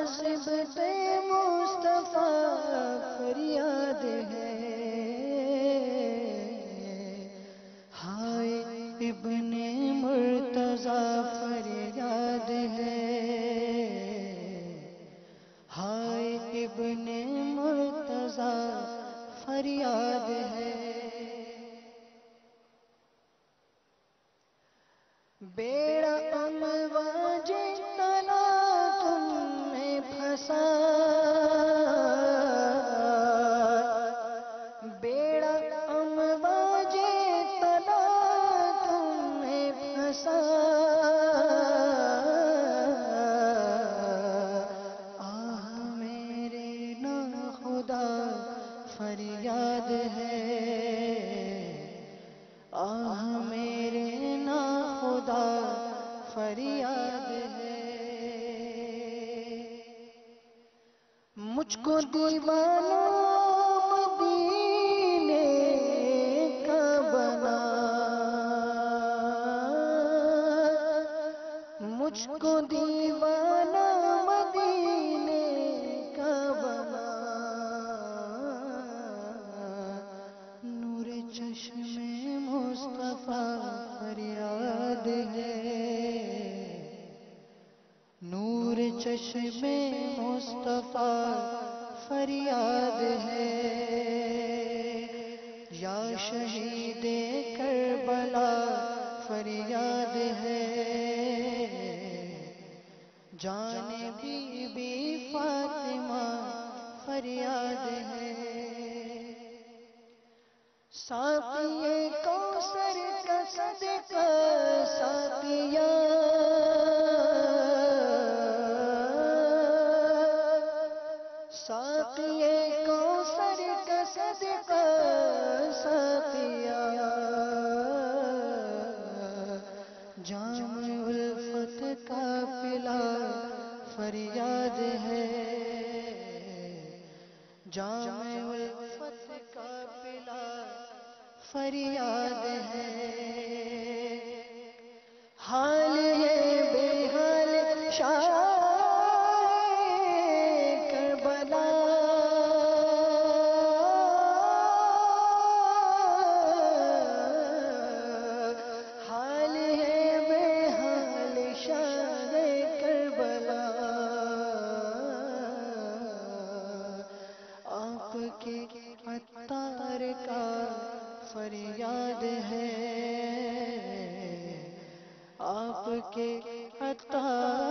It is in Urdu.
مصیبت مصطفیٰ فریاد ہے، ہائے ابن مرتضیٰ فریاد ہے، ہائے ابن مرتضیٰ فریاد ہے۔ بیڑا امواج تلا تم میں پھنسا، بیڑا امواج تلا تم میں پھنسا، آہ میرے ناخدا فریاد ہے، آہ میرے ناخدا فریاد ہے۔ مجھ کو دیوانہ مدینے کا بنا، مجھ کو دیوانہ مدینے کا بنا، نور چشم مصطفیٰ فریاد ہے، نور چشم مصطفیٰ فریاد ہے۔ یا شہید کربلا فریاد ہے، جان بی بی فاطمہ فریاد ہے۔ ساقیِ کوثر کا صدقہ ساقیا، ساقیِ کوثر کا صدقہ ساقیا، جام الفت کا پلا فریاد ہے، جام الفت کا پلا فریاد ہے۔ حال ہے بے حال شاہ کربلا، حال ہے بے حال شاہ کربلا، آپ کے عطار کا فریاد ہے، آپ کے عطار